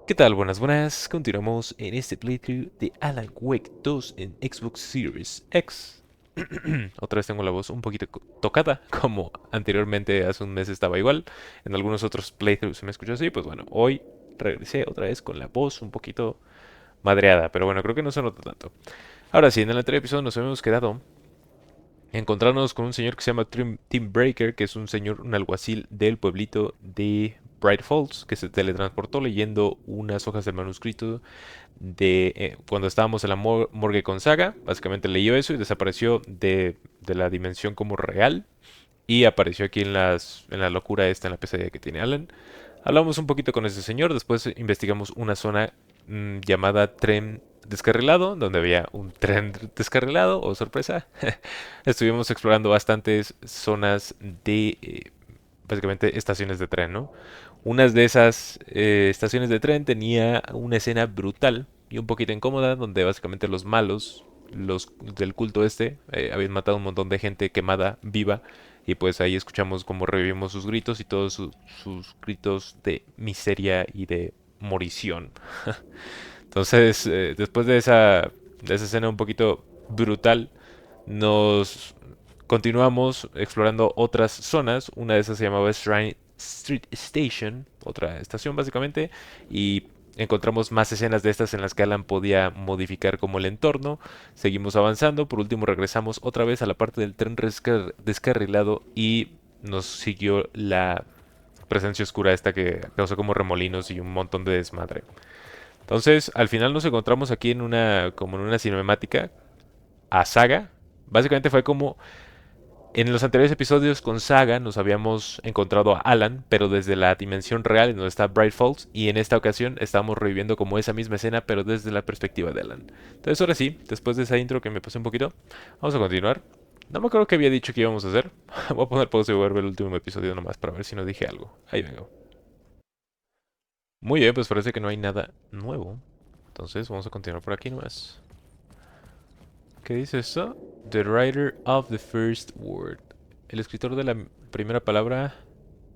¿Qué tal? Buenas, buenas. Continuamos en este playthrough de Alan Wake 2 en Xbox Series X. Otra vez tengo la voz un poquito tocada, como anteriormente hace un mes estaba igual. En algunos otros playthroughs se me escuchó así. Pues bueno, hoy regresé otra vez con la voz un poquito madreada, pero bueno, creo que no se nota tanto. Ahora sí, en el anterior episodio nos habíamos quedado encontrarnos con un señor que se llama Tim Breaker, que es un señor, un alguacil del pueblito de Bright Falls, que se teletransportó leyendo unas hojas del manuscrito de cuando estábamos en la morgue con Saga. Básicamente leyó eso y desapareció de la dimensión como real y apareció aquí en la locura esta, en la pesadilla que tiene Alan. Hablamos un poquito con ese señor, después investigamos una zona llamada tren descarrilado, donde había un tren descarrilado, oh sorpresa. Estuvimos explorando bastantes zonas de, básicamente, estaciones de tren, ¿no? Unas de esas estaciones de tren tenía una escena brutal y un poquito incómoda, donde básicamente los malos, los del culto este, habían matado un montón de gente quemada viva y pues ahí escuchamos cómo revivimos sus gritos y todos sus gritos de miseria y de morición. Entonces, después de esa escena un poquito brutal, nos continuamos explorando otras zonas. Una de esas se llamaba Shrine Street Station, otra estación básicamente, y encontramos más escenas de estas en las que Alan podía modificar como el entorno. Seguimos avanzando, por último regresamos otra vez a la parte del tren descarrilado y nos siguió la presencia oscura esta que causó como remolinos y un montón de desmadre. Entonces, al final nos encontramos aquí en una, como en una cinemática a Saga. Básicamente fue como en los anteriores episodios con Saga nos habíamos encontrado a Alan, pero desde la dimensión real en donde está Bright Falls, y en esta ocasión estamos reviviendo como esa misma escena, pero desde la perspectiva de Alan. Entonces ahora sí, después de esa intro que me pasé un poquito, vamos a continuar. No me acuerdo qué había dicho que íbamos a hacer. Voy a poner pausa y voy a ver el último episodio nomás para ver si no dije algo. Ahí vengo. Muy bien, pues parece que no hay nada nuevo. Entonces vamos a continuar por aquí nomás. ¿Qué dice esto? The writer of the first word. El escritor de la primera palabra,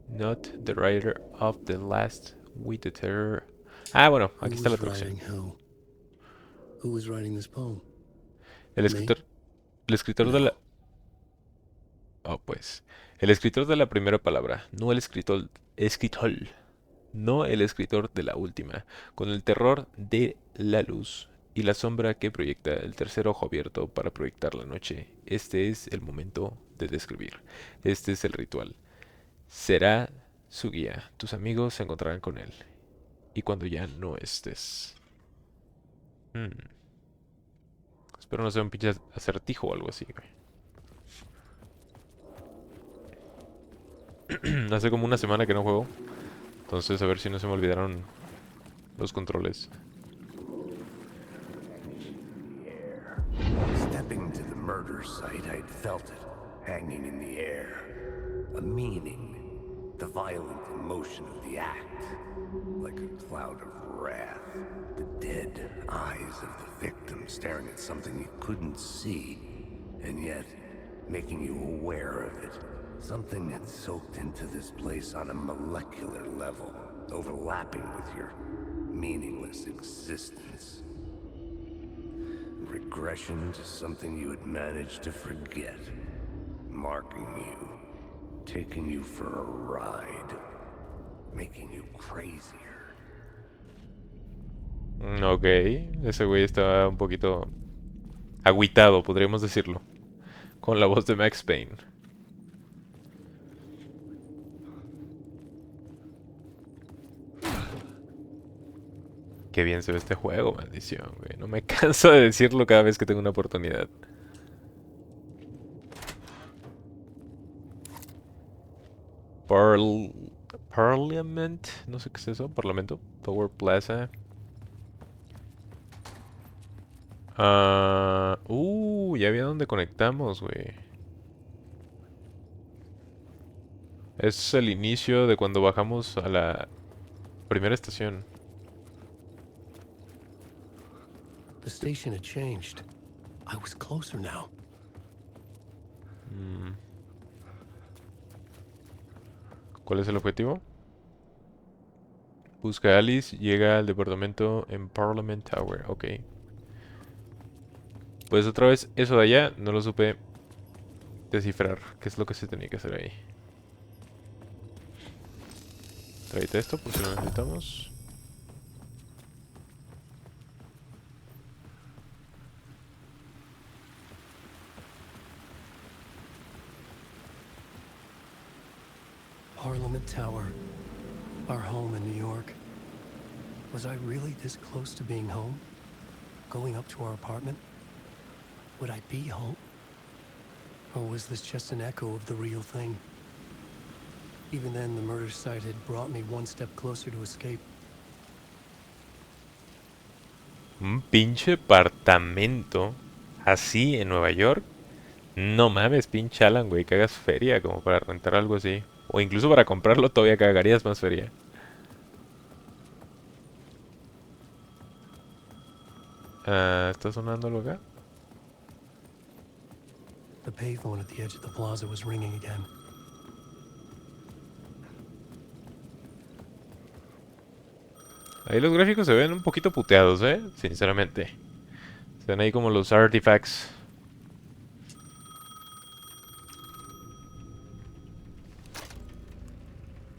not the writer of the last with the terror. Ah, bueno, aquí Who está la was traducción. writing who? Who was writing this poem? El Me? escritor, el escritor de la... No. Oh, pues. El escritor de la primera palabra, no el escritor, no el escritor de la última, con el terror de la luz y la sombra que proyecta el tercer ojo abierto para proyectar la noche. Este es el momento de describir. Este es el ritual. Será su guía. Tus amigos se encontrarán con él. Y cuando ya no estés. Hmm, Espero no sea un pinche acertijo o algo así, güey. Hace como una semana que no juego. Entonces a ver si no se me olvidaron los controles. Stepping to the murder site, I'd felt it, hanging in the air. A meaning, the violent emotion of the act, like a cloud of wrath. The dead eyes of the victim staring at something you couldn't see, and yet making you aware of it. Something had soaked into this place on a molecular level, overlapping with your meaningless existence. Regression to something you had managed to forget. Marking you. Taking you for a ride. Making you crazier. Ok, ese güey estaba un poquito agüitado, podríamos decirlo. Con la voz de Max Payne. Qué bien se ve este juego, maldición, güey. No me canso de decirlo cada vez que tengo una oportunidad. Parl Parliament, no sé qué es eso, Parlamento, Tower Plaza. Ya vi a dónde conectamos, güey. Es el inicio de cuando bajamos a la primera estación. The station had changed. I was closer now. Mm, ¿Cuál es el objetivo? Busca a Alice, llega al departamento en Parliament Tower. Ok. Pues otra vez, eso de allá no lo supe descifrar. ¿Qué es lo que se tenía que hacer ahí? Tráete esto por si lo necesitamos. Parliament Tower. Our home in New York. Was I really this close to being home? Going up to our apartment? Would I be home? Or was this just an echo of the real thing? Even then, the murder site had brought me one step closer to escape. Un pinche apartamento así en Nueva York. No mames, pinche Alan, güey, que hagas feria como para rentar algo así. O incluso para comprarlo todavía cagarías más feria. Ah, ¿está sonando algo acá? The payphone at the edge of the plaza was ringing again. Ahí los gráficos se ven un poquito puteados, sinceramente. Se ven ahí como los artifacts.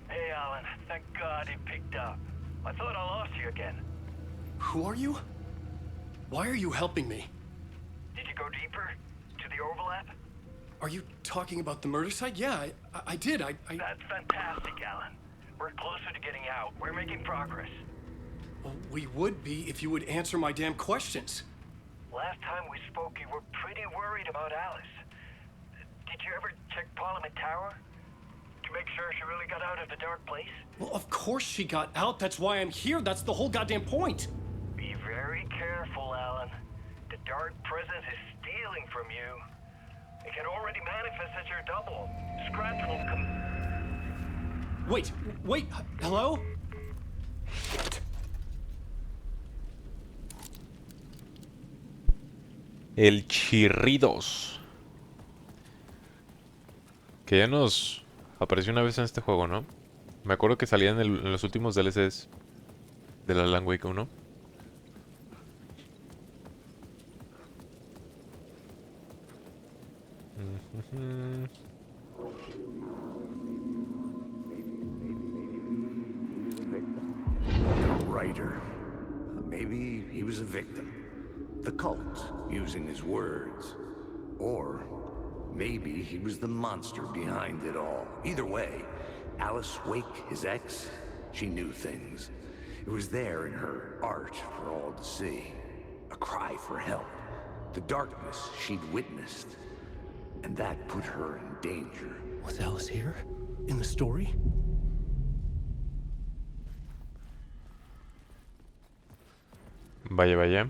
Hey, Alan. Thank God he picked up. I thought I lost you again. Who are you? Why are you helping me? Did you go deeper? To the overlap? Are you talking about the murder site? Yeah, I did. I... That's fantastic, Alan. We're closer to getting out. We're making progress. Well, we would be if you would answer my damn questions. Last time we spoke, you were pretty worried about Alice. Did you ever check Parliament Tower? To make sure she really got out of the dark place? Well, of course she got out. That's why I'm here. That's the whole goddamn point. Be very careful, Alan. The dark presence is stealing from you. It can already manifest as your double. Scratch will come... Wait, hello? El Chirridos. Que ya nos apareció una vez en este juego, ¿no? Me acuerdo que salía en los últimos DLCs de la Alan Wake 1. A writer. Maybe he was a victim. The cult, using his words. Or maybe he was the monster behind it all. Either way, Alice Wake, his ex, she knew things. It was there in her art for all to see. A cry for help. The darkness she'd witnessed. And that put her in danger. Was Alice here? In the story? Vaya, vaya.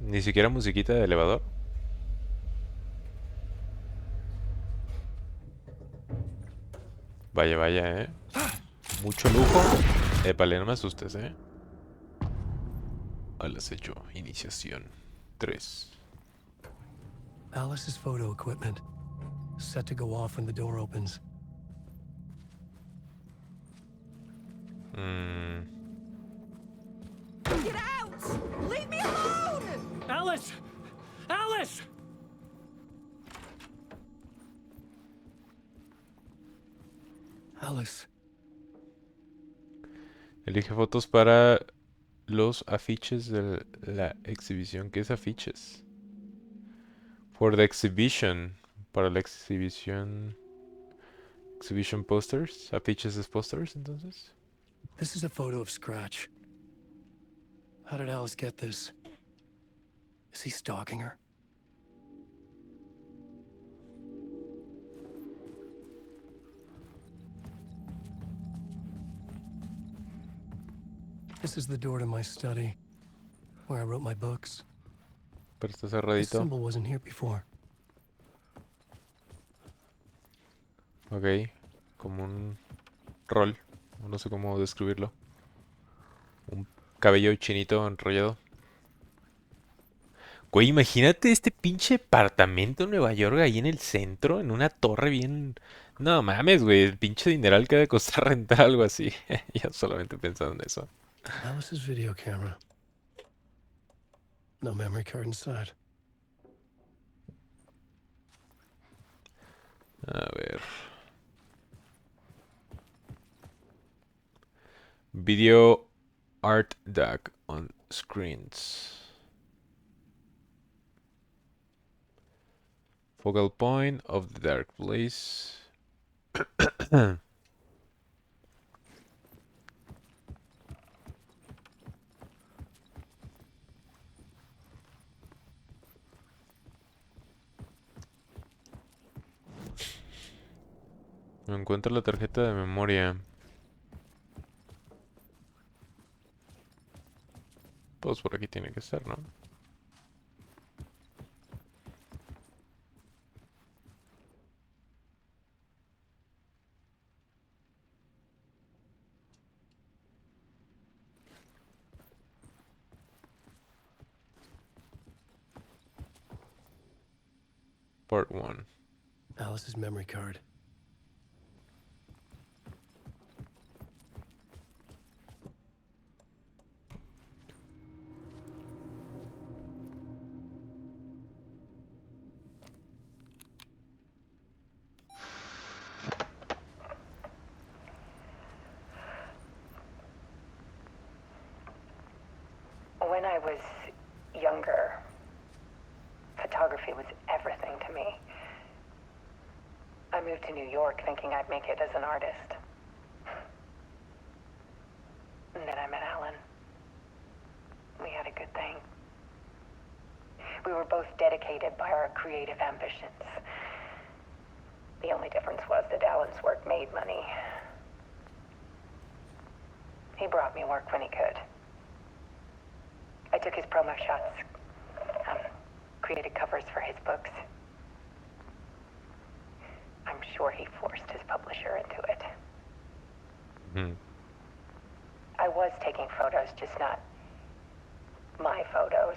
Ni siquiera musiquita de elevador. Vaya, vaya, mucho lujo. Épale, no me asustes, Al acecho, iniciación 3. Alice's photo equipment. Set to go off when the door opens. Get out! Leave me alone! Alice! Alice! Alice. Elige fotos para los afiches de la exhibición. ¿Qué es afiches? For the exhibition. Para la exhibición. Exhibition posters. Afiches es posters, entonces. This is a photo of Scratch. How did Alice get this? Is he stalking her? This is the door to my study, where I wrote my books. Pero está This cerradito. symbol wasn't here before. Ok. Como un rol. No sé cómo describirlo. Un cabello chinito enrollado. Güey, imagínate este pinche apartamento en Nueva York, ahí en el centro, en una torre bien... No mames, güey, el pinche dineral que ha de costar rentar algo así. Ya solamente pensando en eso. That was his video camera. No memory card inside. A ver. Video art DAC on screens. Focal point of the dark place. No encuentro la tarjeta de memoria. Pues por aquí tiene que estar, ¿no? Part 1. Alice's memory card. When I was younger, photography was everything to me. I moved to New York thinking I'd make it as an artist. And then I met Alan. We had a good thing. We were both dedicated by our creative ambitions. The only difference was that Alan's work made money. He brought me work when he could. I took his promo shots, created covers for his books. I'm sure he forced his publisher into it. I was taking photos, just not my photos.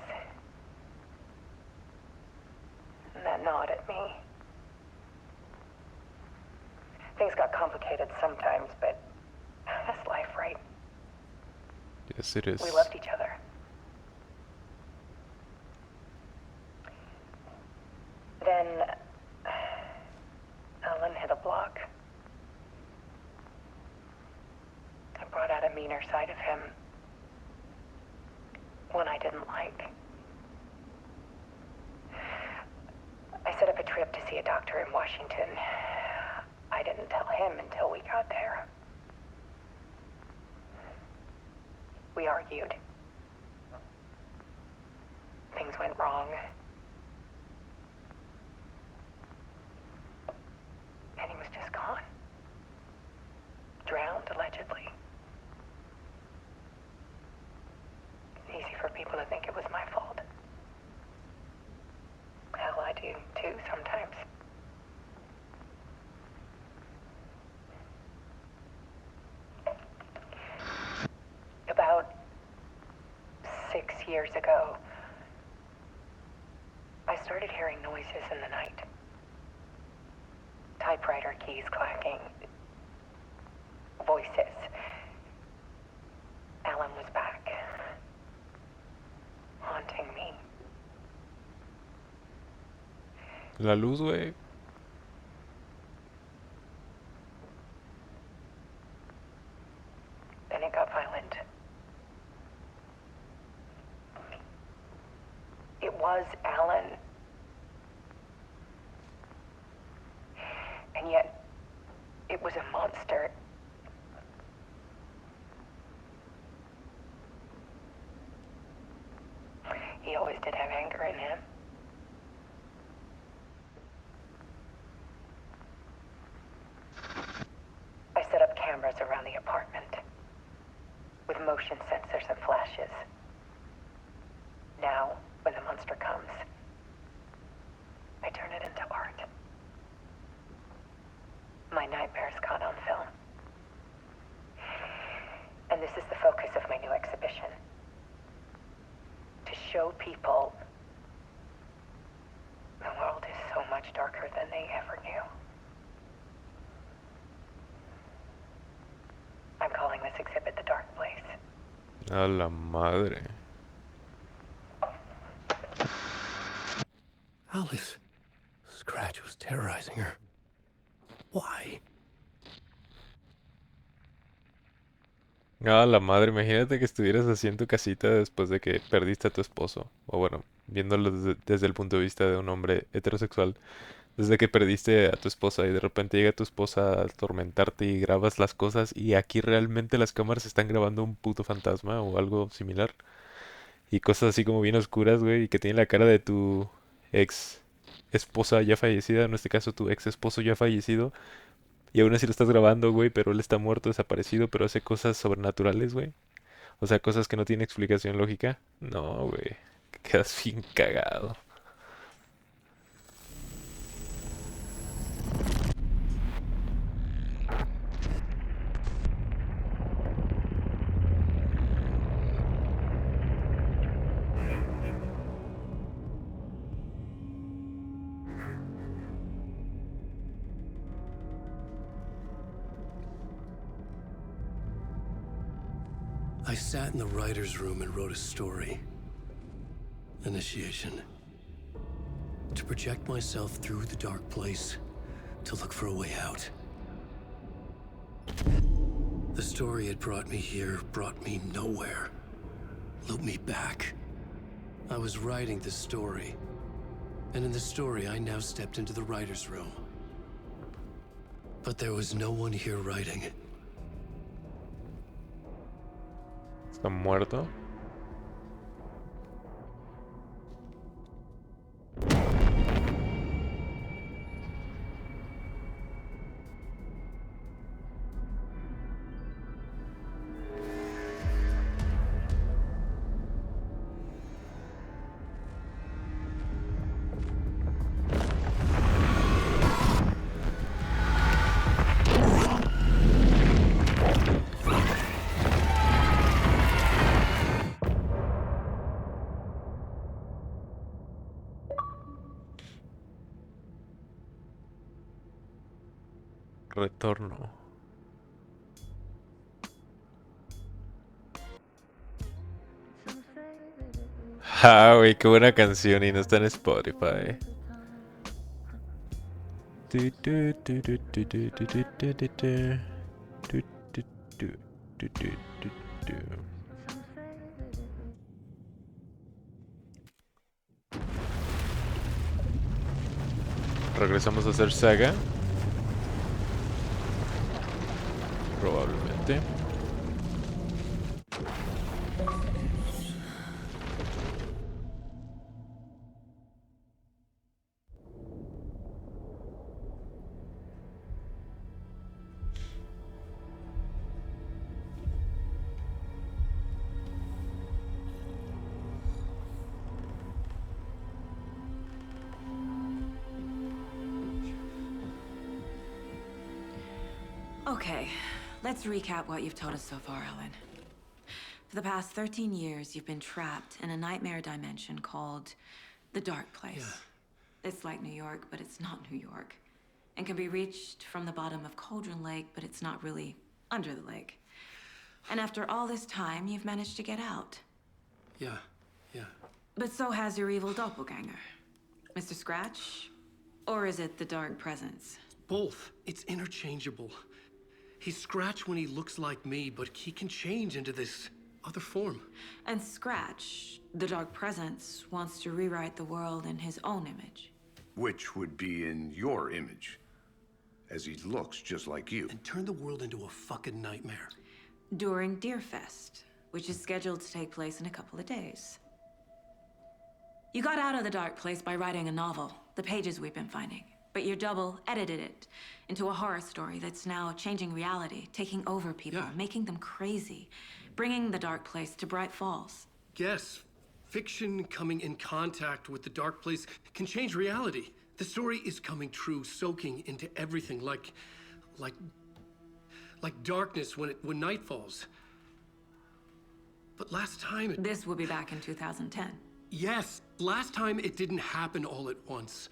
And that gnawed at me. Things got complicated sometimes, but that's life, right? Yes, it is. We loved each other. Then Alan hit a block. I brought out a meaner side of him. One I didn't like. I set up a trip to see a doctor in Washington. I didn't tell him until we got there. We argued. Things went wrong. And he was just gone. Drowned, allegedly. It's easy for people to think it was my fault. Hell, I do too sometimes. About 6 years ago, I started hearing noises in the night. Typewriter keys clacking. Voices. Alan was back. Haunting me. La luz, güey. Then it got violent. It was Alan. And yet, it was a monster. He always did have anger in him. I set up cameras around the apartment with motion sensors and flashes. Now, when the monster comes, I turn it into art. My nightmares caught on film. this is the focus of my new exhibition. To show people the world is so much darker than they ever knew. I'm calling this exhibit The Dark Place. A la madre. Alice. Scratch was terrorizing her. Why? A la madre, imagínate que estuvieras así en tu casita después de que perdiste a tu esposo. O bueno, viéndolo desde el punto de vista de un hombre heterosexual. Desde que perdiste a tu esposa y de repente llega tu esposa a atormentarte y grabas las cosas y aquí realmente las cámaras están grabando un puto fantasma o algo similar. Y cosas así como bien oscuras, güey, y que tiene la cara de tu ex esposa ya fallecida, en este caso tu ex esposo ya fallecido. Y aún así lo estás grabando, güey, pero él está muerto, desaparecido, pero hace cosas sobrenaturales, güey. O sea, cosas que no tienen explicación lógica. No, güey. Quedas bien cagado. I sat in the writer's room and wrote a story. Initiation. To project myself through the dark place, to look for a way out. The story had brought me here, brought me nowhere. Looped me back. I was writing the story. And in the story, I now stepped into the writer's room. But there was no one here writing. ¿Está muerto? Retorno. Ah, güey, qué buena canción y no está en Spotify. Tu, tu, tu, tu, tu, tu, tu, tu, tu, tu, tu. Tu, tu, tu, tu, tu, tu, tu. Regresamos a hacer saga. Probablemente. Okay, let's recap what you've told us so far, Ellen. For the past 13 years, you've been trapped in a nightmare dimension called the Dark Place. Yeah. It's like New York, but it's not New York. And can be reached from the bottom of Cauldron Lake, but it's not really under the lake. And after all this time, you've managed to get out. Yeah. But so has your evil doppelganger. Mr. Scratch? Or is it the Dark Presence? Both. It's interchangeable. He's Scratch when he looks like me, but he can change into this other form. And Scratch, the Dark Presence, wants to rewrite the world in his own image. Which would be in your image, as he looks just like you. And turn the world into a fucking nightmare. During Deerfest, which is scheduled to take place in a couple of days. You got out of the Dark Place by writing a novel, the pages we've been finding. But your double edited it into a horror story that's now changing reality, taking over people, making them crazy, bringing the Dark Place to Bright Falls. Yes, fiction coming in contact with the Dark Place can change reality. The story is coming true, soaking into everything like darkness when night falls. But last time... This will be back in 2010. Yes, last time it didn't happen all at once.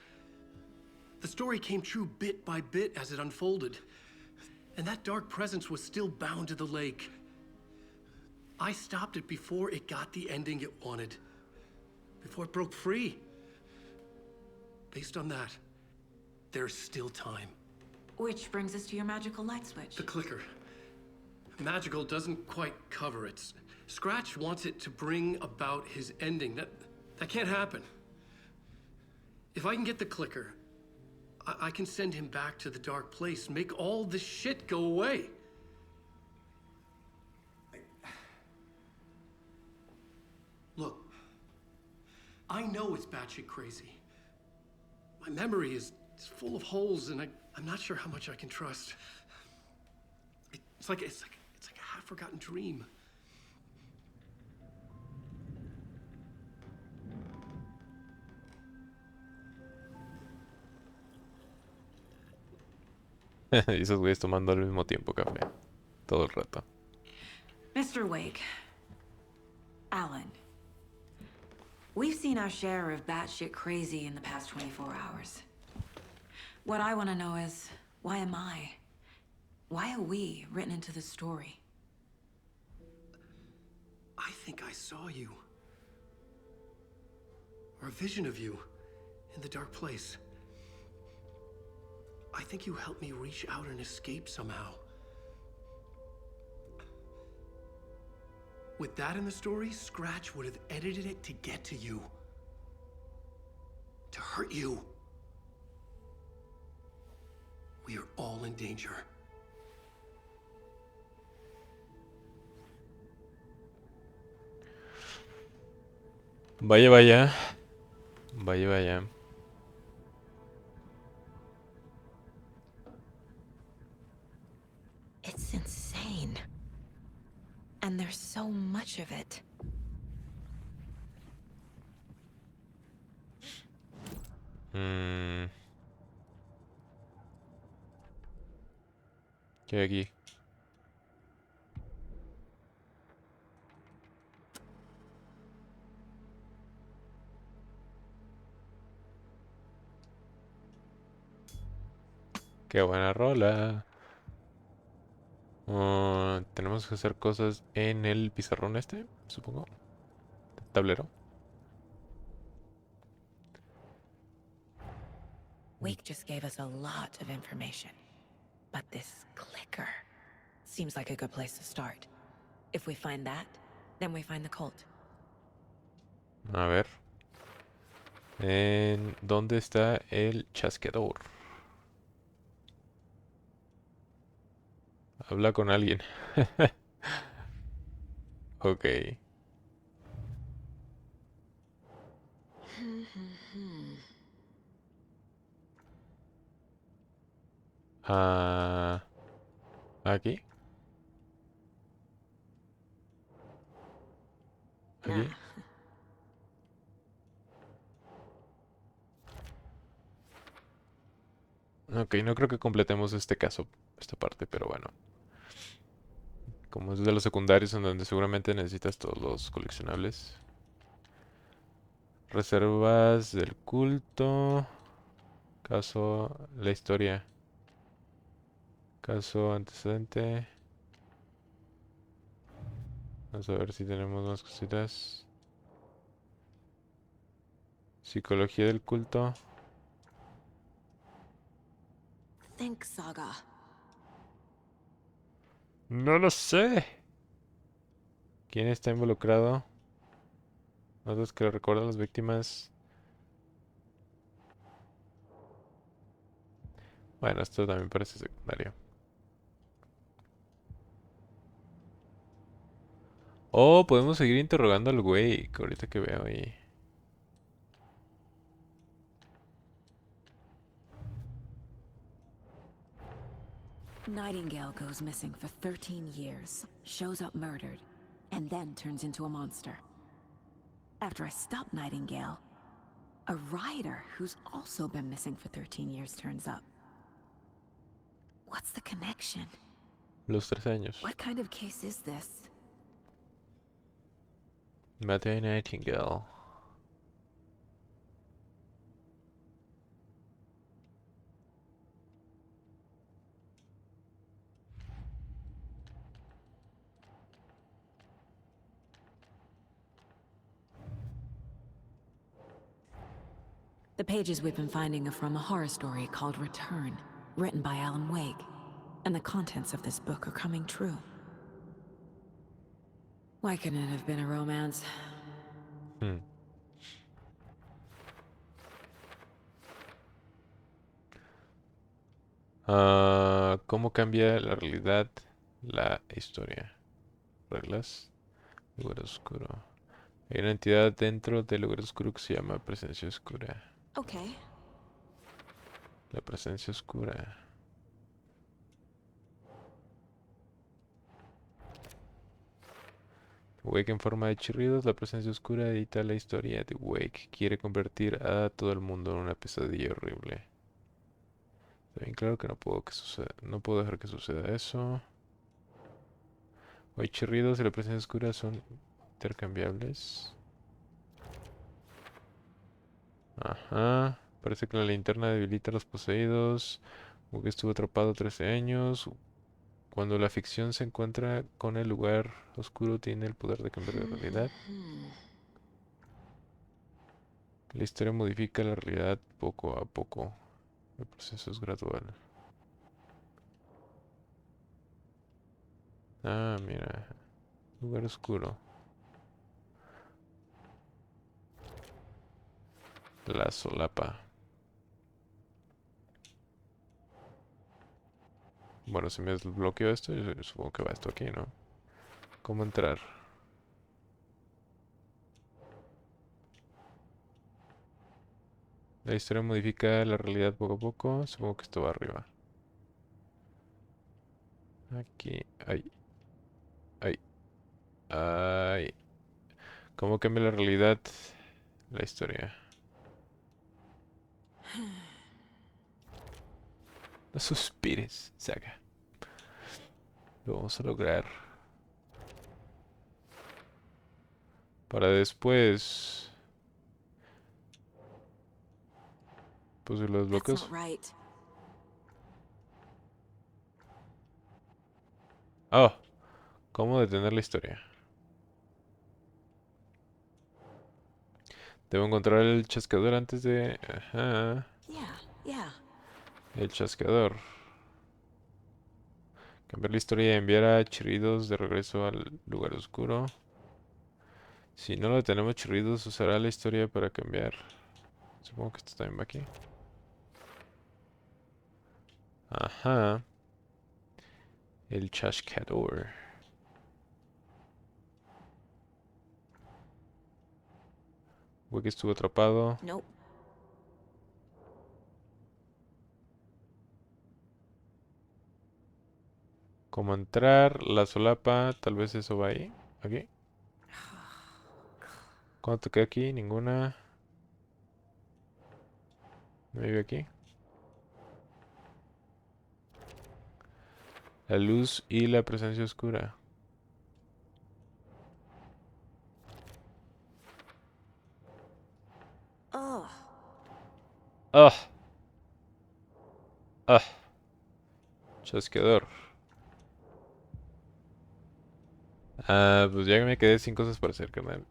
The story came true bit by bit as it unfolded. And that dark presence was still bound to the lake. I stopped it before it got the ending it wanted. Before it broke free. Based on that, there's still time. Which brings us to your magical light switch. The clicker. Magical doesn't quite cover it. Scratch wants it to bring about his ending. That can't happen. If I can get the clicker, I can send him back to the dark place, make all this shit go away. Look, I know it's batshit crazy. My memory is full of holes, and I'm not sure how much I can trust. It's like a half-forgotten dream. Y esos güeyes tomando al mismo tiempo café. Todo el rato. Mr. Wake. Alan. We've seen our share of batshit crazy in the past 24 hours. What I want to know is, why am I? Why are we written into the story? I think I saw you. Or a vision of you in the dark place. I think you helped me reach out and escape somehow. With that in the story, Scratch would have edited it to get to you. To hurt you. We are all in danger. Vaya, vaya. Vaya, vaya. It's insane. And there's so much of it. ¿Qué hay aquí? Qué buena rola. Tenemos que hacer cosas en el pizarrón este, supongo. Tablero. Wake just gave us a lot of information. But this clicker seems like a good place to start. If we find that, then we find the cult. A ver. ¿Dónde está el chasqueador? Habla con alguien. Ok. Aquí. Aquí. Ok, no creo que completemos este caso, esta parte, pero bueno. Como es de los secundarios en donde seguramente necesitas todos los coleccionables. Reservas del culto. Caso, la historia. Caso antecedente. Vamos a ver si tenemos más cositas. Psicología del culto. Think Saga. No lo sé. ¿Quién está involucrado? Notas que lo recuerdan las víctimas. Bueno, esto también parece secundario. Oh, podemos seguir interrogando al güey, que ahorita que veo ahí. Nightingale goes missing for 13 years, shows up murdered, and then turns into a monster. After I stop Nightingale, a rider who's also been missing for 13 years turns up. What's the connection? Los 13 años. What kind of case is this? Matthew Nightingale. The pages we've been finding are from a horror story called Return, written by Alan Wake. And the contents of this book are coming true. Why couldn't it have been a romance? Hmm. ¿Cómo cambia la realidad la historia? Reglas. Lugar oscuro. Hay una entidad dentro del lugar oscuro que se llama presencia oscura. Okay. La presencia oscura. Wake en forma de chirridos, la presencia oscura edita la historia de Wake. Quiere convertir a todo el mundo en una pesadilla horrible. Está bien claro que no puedo dejar que suceda eso. Hay chirridos y la presencia oscura son intercambiables. Ajá. Parece que la linterna debilita a los poseídos. Wake estuvo atrapado 13 años. Cuando la ficción se encuentra con el lugar oscuro, tiene el poder de cambiar la realidad. La historia modifica la realidad poco a poco. El proceso es gradual. Ah, mira. Lugar oscuro. La solapa. Bueno, si me desbloqueo esto, yo supongo que va esto aquí, ¿no? ¿Cómo entrar? La historia modifica la realidad poco a poco. Supongo que esto va arriba. Aquí. Ay. Ay. Ay. ¿Cómo cambia la realidad? La historia. No suspires, Saga. Lo vamos a lograr. Para después. Pues si los That's bloqueos. not right. Oh, ¿cómo detener la historia? Debo encontrar el chasqueador antes de... Ajá. Yeah. El chasqueador. Cambiar la historia y enviar a chirridos de regreso al lugar oscuro. Si no lo detenemos chirridos, usará la historia para cambiar. Supongo que esto también va aquí. Ajá. El chasqueador. Wake estuvo atrapado. Nope. ¿Cómo entrar? La solapa. Tal vez eso va ahí. Aquí. ¿Cuánto queda aquí? Ninguna. ¿No vive aquí? La luz y la presencia oscura. Oh. ¡Ah! ¡Ah! Chasqueador. Ah, pues ya me quedé sin cosas para hacer, carnal.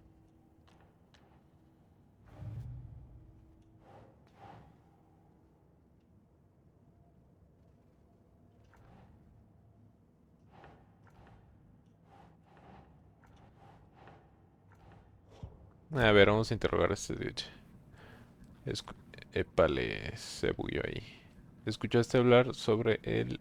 A ver, vamos a interrogar a este dude. Épale, se bugueó ahí. ¿Escuchaste hablar sobre el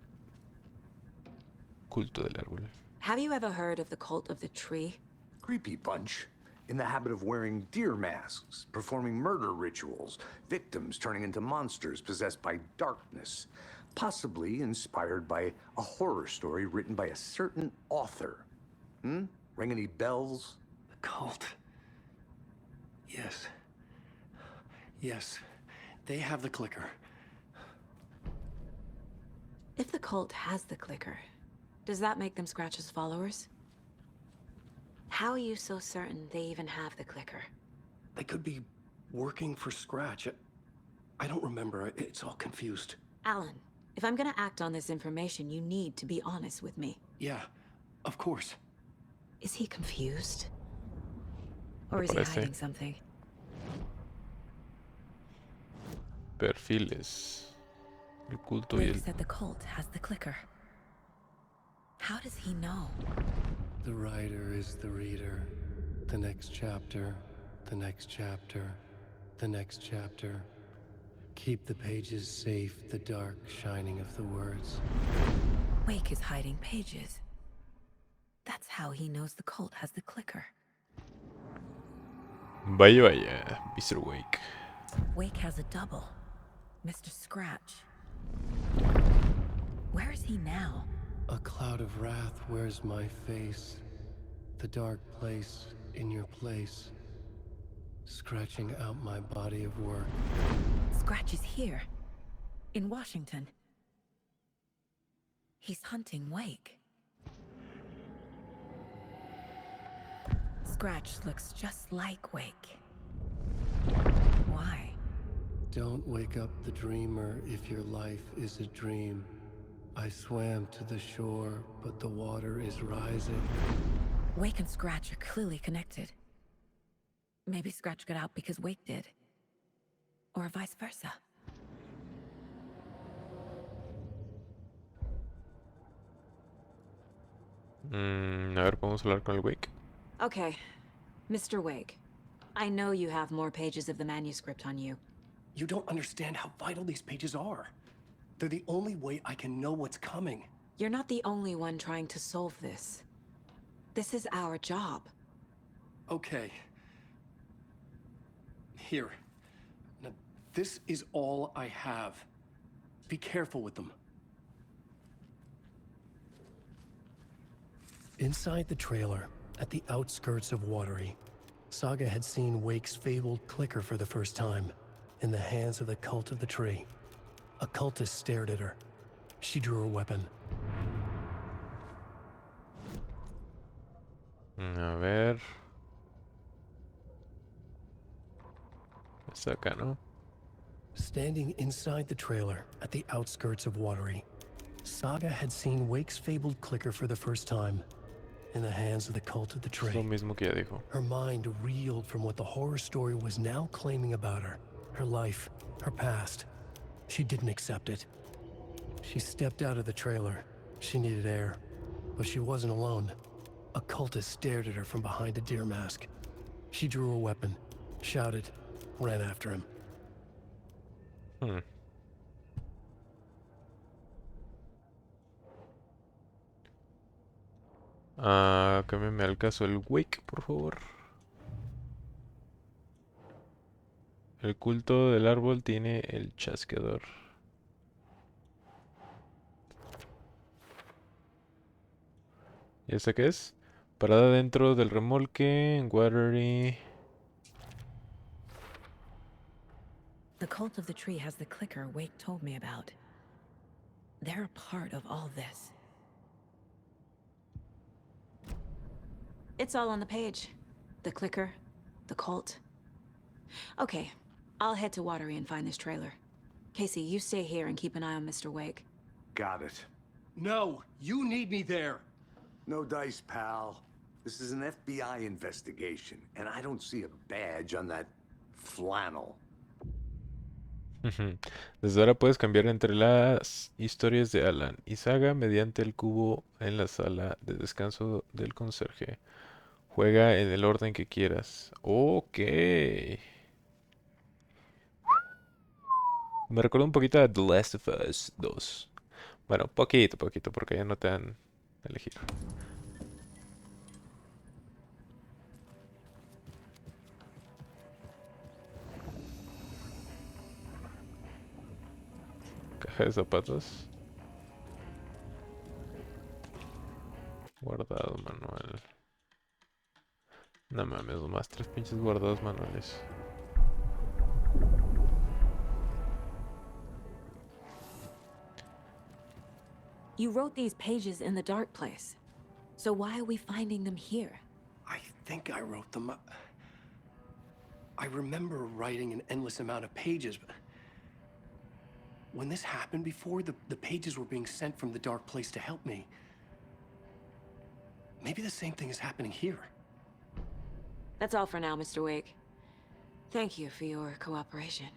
culto del árbol? Have you ever heard of the cult of the tree? Creepy bunch. In the habit of wearing deer masks, performing murder rituals, victims turning into monsters possessed by darkness, possibly inspired by a horror story written by a certain author. Ring any bells? The cult. Yes. Yes. They have the clicker. If the cult has the clicker, does that make them Scratch's followers? How are you so certain they even have the clicker? They could be working for Scratch. I don't remember. It's all confused. Alan, if I'm gonna act on this information, you need to be honest with me. Yeah, of course. Is he confused? Or is he Parece. hiding something? Perfiles. El culto y Wake el... said the cult has the clicker. How does he know? The writer is the reader. The next chapter, the next chapter, the next chapter. Keep the pages safe, the dark shining of the words. Wake is hiding pages. That's how he knows the cult has the clicker. Vaya, vaya, Mr. Wake. Wake has a double. Mr. Scratch. Where is he now? A cloud of wrath wears my face. The dark place in your place. Scratching out my body of work. Scratch is here. In Washington. He's hunting Wake. Scratch looks just like Wake. Why? Don't wake up the dreamer if your life is a dream. I swam to the shore, but the water is rising. Wake and Scratch are clearly connected. Maybe Scratch got out because Wake did. Or vice versa. A ver, podemos hablar con el Wake. Okay, Mr. Wake. I know you have more pages of the manuscript on you. You don't understand how vital these pages are. They're the only way I can know what's coming. You're not the only one trying to solve this. This is our job. Okay. Here. Now, this is all I have. Be careful with them. Inside the trailer, at the outskirts of Watery, Saga had seen Wake's fabled clicker for the first time, in the hands of the cult of the tree. A cultist stared at her. She drew her weapon. A ver. Está acá, ¿no? Standing inside the trailer, at the outskirts of Watery, Saga had seen Wake's fabled clicker for the first time, in the hands of the cult of the Es lo tree. mismo que ya dijo. Her mind reeled from what the horror story was now claiming about her. Her life, her past. She didn't accept it. She stepped out of the trailer. She needed air. But she wasn't alone. A cultist stared at her from behind a deer mask. She drew her weapon, shouted, ran after him. Cámbiame al caso el Wake, por favor. El culto del árbol tiene el chasqueador. ¿Y esta qué es? Parada dentro del remolque en Watery. The cult of the tree has the clicker Wake told me about. They're a part of all this. It's all on the page. The clicker, the cult. Okay, I'll head to Watery and find this trailer. Casey, you stay here and keep an eye on Mr. Wake. Got it. No, you need me there. No dice, pal. This is an FBI investigation, and I don't see a badge on that flannel. Desde ahora puedes cambiar entre las historias de Alan y Saga mediante el cubo en la sala de descanso del conserje. Juega en el orden que quieras. Ok. Me recuerda un poquito a The Last of Us 2. Bueno, poquito, porque ya no te dan a elegir. Caja de zapatos. Guardado manual. No mames, nomás 3 pinches guardados manuales. You wrote these pages in the dark place. So why are we finding them here? I think I wrote them. I remember writing an endless amount of pages, but when this happened before, the pages were being sent from the dark place to help me. Maybe the same thing is happening here. That's all for now, Mr. Wake. Thank you for your cooperation.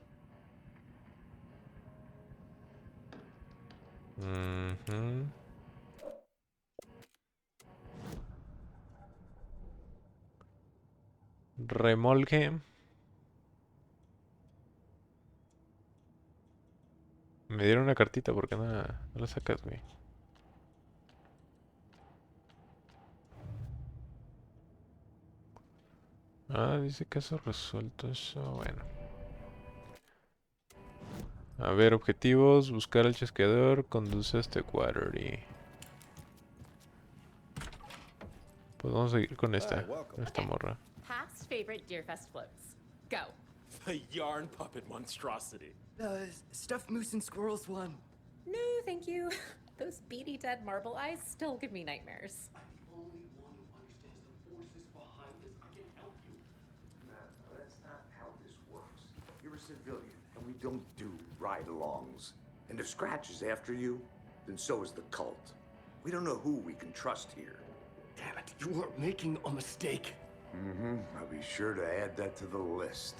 Remolque. Me dieron una cartita, ¿por qué no la sacas, güey? Ah, dice caso resuelto, eso, bueno. A ver, objetivos, buscar al chasqueador, conduce hasta Watery. Pues vamos a seguir con esta morra. Past favorite Deerfest floats. Go. The yarn puppet monstrosity. Stuffed moose and squirrels one. No, thank you. Those beady dead marble eyes still give me nightmares. That's not how this works. You're a civilian, and we don't do ride-alongs. And if Scratch is after you, then so is the cult. We don't know who we can trust here. Damn it, you are making a mistake. I'll be sure to add that to the list.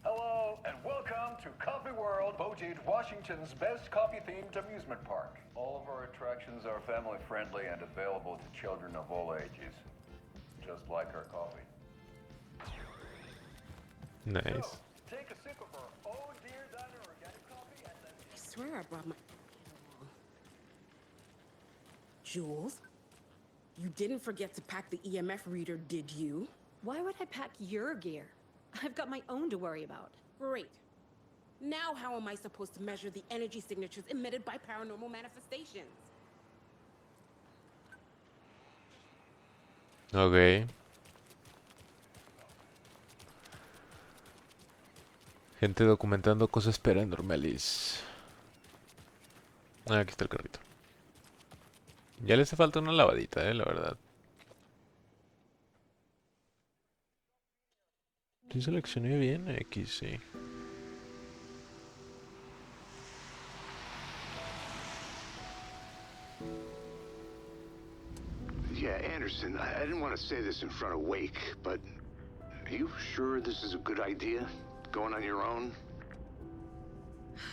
Hello, and welcome to Coffee World, Bojide, Washington's best coffee-themed amusement park. All of our attractions are family-friendly and available to children of all ages, just like our coffee. Nice. So, take a sip of our Oh Dear Diner organic coffee and then... I swear I brought my... Jules? You didn't forget to pack the EMF reader, did you? Why would I pack your gear? I've got my own to worry about. Great. Now how am I supposed to measure the energy signatures emitted by paranormal manifestations? Ok. Gente documentando cosas paranormales. Ah, aquí está el carrito. Ya le hace falta una lavadita, la verdad. Sí seleccioné bien, X, sí. Yeah, Anderson, I didn't want to say this in front of Wake, but are you sure this is a good idea? Going on your own?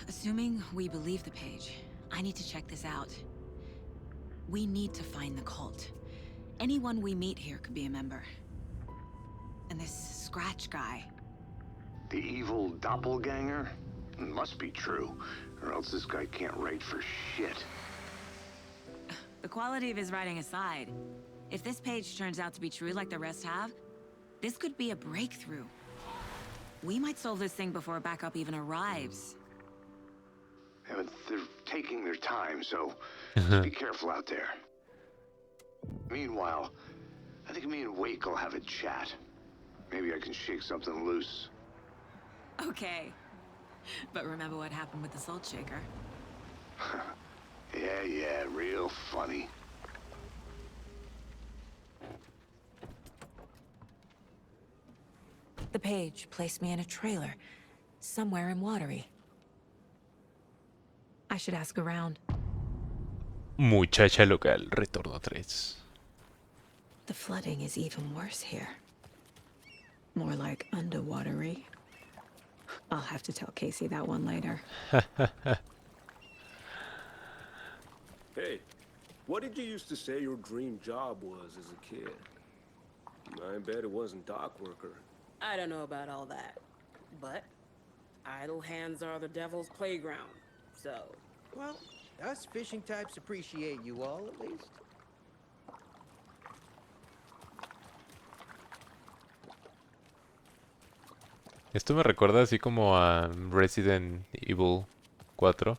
Assuming we believe the page, I need to check this out. We need to find the cult. Anyone we meet here could be a member. And this Scratch guy. The evil doppelganger? It must be true, or else this guy can't write for shit. The quality of his writing aside, if this page turns out to be true like the rest have, this could be a breakthrough. We might solve this thing before backup even arrives. Yeah, but they're taking their time, so just be careful out there. Meanwhile, I think me and Wake will have a chat. Maybe I can shake something loose. Okay. But remember what happened with the salt shaker? Yeah, real funny. The page placed me in a trailer, somewhere in Watery. I should ask around. Muchacha local, Retorno 3. The flooding is even worse here. More like underwatery. I'll have to tell Casey that one later. Hey, what did you used to say your dream job was as a kid? I bet it wasn't dock worker. I don't know about all that, but idle hands are the devil's playground, so... Well, us fishing types appreciate you all, at least. Esto me recuerda así como a Resident Evil 4.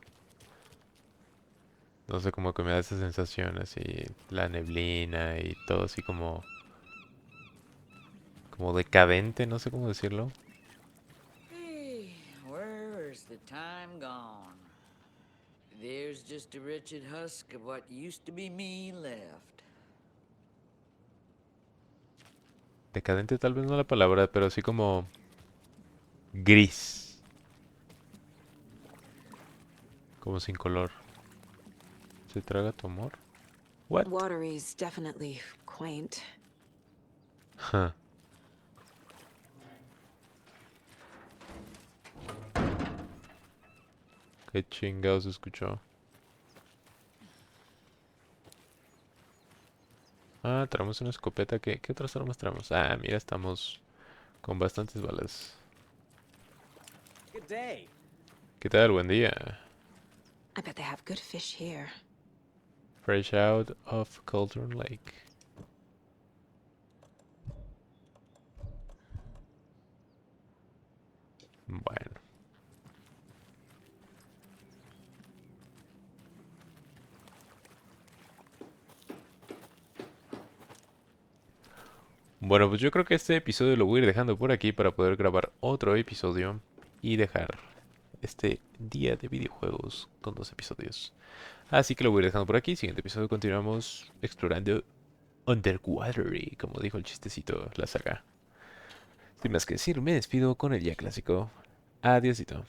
No sé, como que me da esa sensación así, la neblina y todo así como decadente, no sé cómo decirlo. Hey, where It's the time gone. There's just a wretched husk of what used to be me left. Decadente tal vez no la palabra, pero así como gris. Como sin color. ¿Se traga tu amor? What? Watery's definitely quaint. Huh. ¿Qué chingados escuchó? Ah, traemos una escopeta. ¿Qué otras armas traemos? Ah, mira, estamos con bastantes balas. Good day. ¿Qué tal? Buen día. I bet they have good fish here. Fresh out of Cauldron Lake. Bueno. Bueno, pues yo creo que este episodio lo voy a ir dejando por aquí para poder grabar otro episodio y dejar este día de videojuegos con 2 episodios. Así que lo voy a ir dejando por aquí. Siguiente episodio continuamos explorando Watery, como dijo el chistecito, la saga. Sin más que decir, me despido con el ya clásico. Adiósito.